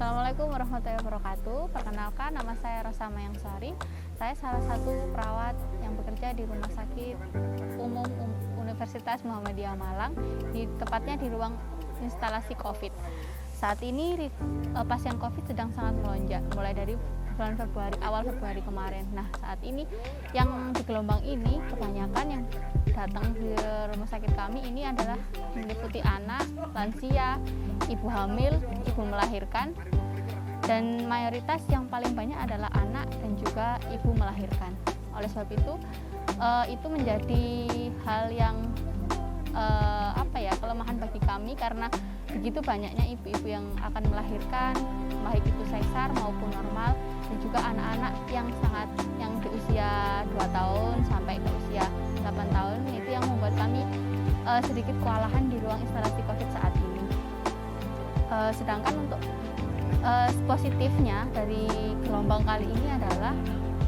Assalamualaikum warahmatullahi wabarakatuh. Perkenalkan, nama saya Rosa Mayangsari. Saya salah satu perawat yang bekerja di Rumah Sakit Umum Universitas Muhammadiyah Malang, tepatnya di ruang instalasi COVID. Saat ini pasien COVID sedang sangat melonjak, mulai dari bulan awal Februari kemarin. Nah, saat ini yang di gelombang ini kebanyakan yang datang di rumah sakit kami ini adalah meliputi anak, lansia, ibu hamil, ibu melahirkan, dan mayoritas yang paling banyak adalah anak dan juga ibu melahirkan. Oleh sebab itu menjadi hal yang kelemahan bagi kami, karena begitu banyaknya ibu-ibu yang akan melahirkan, baik itu sesar maupun normal, dan juga anak-anak yang di usia 2 tahun sampai ke usia 8 tahun, itu yang membuat kami sedikit kewalahan di ruang instalasi COVID saat ini. Sedangkan untuk positifnya dari gelombang kali ini adalah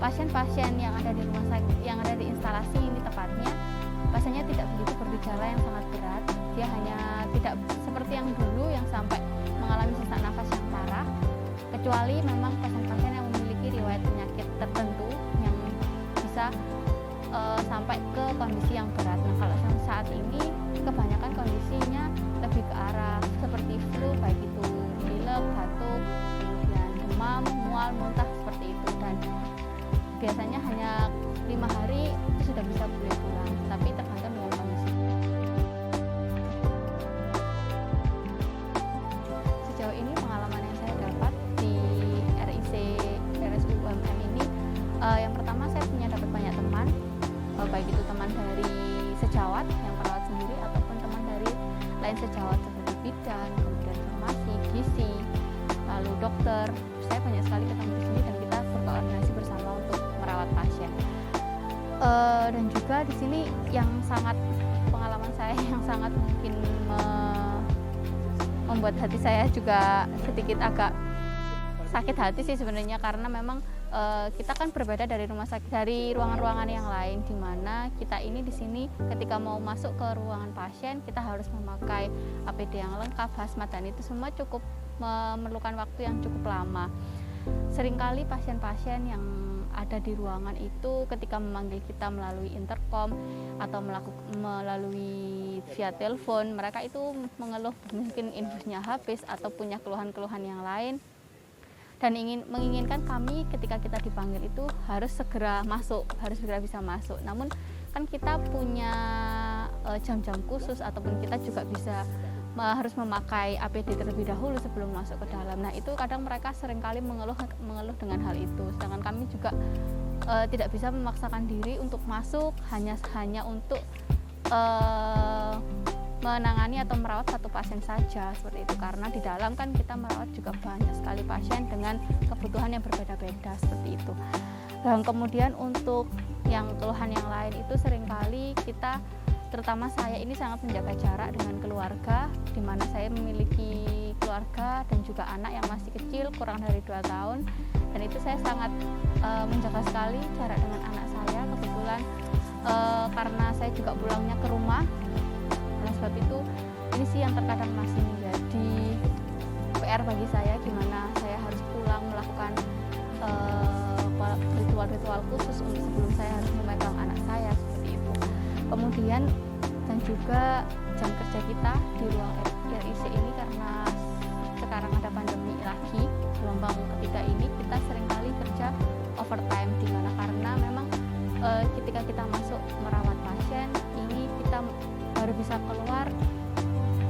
pasien-pasien yang ada di rumah sakit, yang ada di instalasi ini tepatnya, pasiennya tidak begitu bergejala yang sangat berat. Dia hanya tidak seperti yang dulu yang sampai mengalami sesak nafas yang parah, kecuali memang pasien-pasien yang memiliki riwayat penyakit tertentu yang bisa sampai ke kondisi yang berat. Nah, kalau saat ini kebanyakan kondisinya lebih ke arah seperti flu, baik itu pilek, batuk, kemudian demam, mual, muntah, seperti itu, dan biasanya hanya 5 hari itu sudah bisa boleh pulang, tapi tergantung dengan kondisi. Sejauh ini pengalaman yang saya dapat di RSUMM ini, yang pertama saya dapat banyak teman, baik itu teman dari sejawat yang perawat sendiri ataupun teman dari lain sejawat seperti bidan, kemudian farmasi, gizi, lalu dokter. Saya banyak sekali ketemu di sini dan kita berkoordinasi bersama untuk merawat pasien. Dan juga di sini pengalaman saya yang sangat mungkin membuat hati saya juga sedikit agak sakit hati sih sebenarnya, karena memang kita kan berbeda dari rumah sakit, dari ruangan-ruangan yang lain, di mana kita ini di sini ketika mau masuk ke ruangan pasien kita harus memakai APD yang lengkap, hazmat, dan itu semua cukup memerlukan waktu yang cukup lama. Seringkali pasien-pasien yang ada di ruangan itu ketika memanggil kita melalui intercom atau melalui via telepon, mereka itu mengeluh mungkin infusnya habis atau punya keluhan-keluhan yang lain, dan menginginkan kami ketika kita dipanggil itu harus segera bisa masuk. Namun kan kita punya jam-jam khusus, ataupun kita juga harus memakai APD terlebih dahulu sebelum masuk ke dalam. Nah, itu kadang mereka seringkali mengeluh dengan hal itu. Sedangkan kami juga tidak bisa memaksakan diri untuk masuk hanya untuk menangani atau merawat satu pasien saja, seperti itu, karena di dalam kan kita merawat juga banyak sekali pasien dengan kebutuhan yang berbeda-beda, seperti itu. Dan kemudian untuk yang keluhan yang lain itu seringkali kita, terutama saya ini, sangat menjaga jarak dengan keluarga, di mana saya memiliki keluarga dan juga anak yang masih kecil, kurang dari 2 tahun, dan itu saya sangat menjaga sekali jarak dengan anak saya. Kebetulan karena saya juga pulangnya ke rumah. Oleh sebab itu, ini sih yang terkadang masih menjadi PR bagi saya, gimana saya harus pulang melakukan ritual-ritual khusus sebelum saya harus memegang anak saya, seperti itu. Kemudian dan juga jam kerja kita di ruang RIC ini, karena sekarang ada pandemi lagi, gelombang ketiga ini, kita seringkali kerja overtime, di mana karena memang ketika kita masuk merawat pasien ini kita baru bisa keluar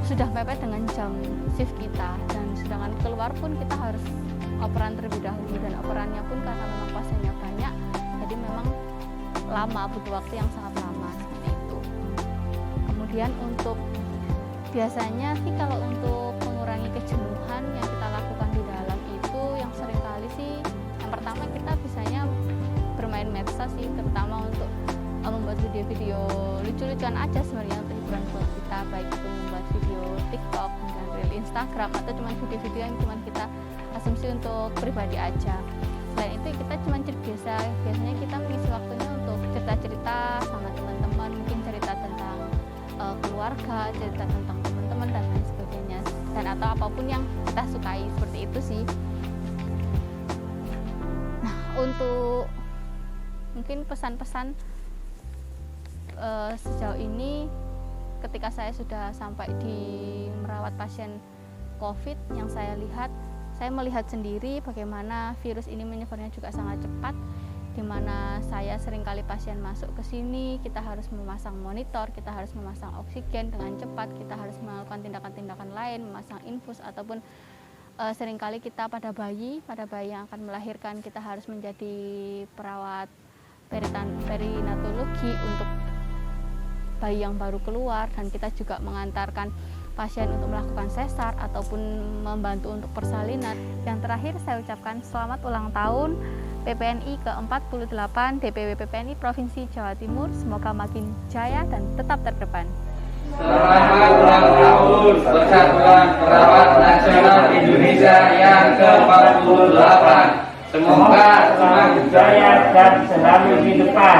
sudah mepet dengan jam shift kita, dan sedangkan keluar pun kita harus operan terlebih dahulu, dan operannya pun karena memang pasiennya banyak, jadi memang lama, butuh waktu yang sangat lama, seperti itu. Kemudian untuk biasanya sih kalau untuk mengurangi kejenuhan yang kita lakukan di dalam itu, yang seringkali sih yang pertama kita bisanya bermain medsos sih, terutama untuk membuat video-video lucu-lucuan aja sebenarnya untuk hiburan buat kita, baik itu membuat video TikTok dan reel Instagram, atau cuma video-video yang cuma kita asumsi untuk pribadi aja. Selain itu kita cuma biasanya kita mengisi waktunya untuk cerita-cerita sama teman-teman, mungkin cerita tentang keluarga, cerita tentang teman-teman dan lain sebagainya, dan atau apapun yang kita sukai, seperti itu sih. Untuk mungkin pesan-pesan sejauh ini ketika saya sudah sampai di merawat pasien COVID, yang saya lihat, saya melihat sendiri bagaimana virus ini menyebarnya juga sangat cepat, di mana saya seringkali pasien masuk ke sini, kita harus memasang monitor, kita harus memasang oksigen dengan cepat, kita harus melakukan tindakan-tindakan lain, memasang infus, ataupun seringkali kita pada bayi yang akan melahirkan, kita harus menjadi perawat perinatologi untuk bayi yang baru keluar, dan kita juga mengantarkan pasien untuk melakukan sesar ataupun membantu untuk persalinan. Yang terakhir saya ucapkan selamat ulang tahun PPNI ke-48 DPW PPNI Provinsi Jawa Timur. Semoga makin jaya dan tetap terdepan. Selamat ulang tahun Persatuan Perawat Nasional Indonesia yang ke-48. Semoga semakin jaya dan selalu di depan.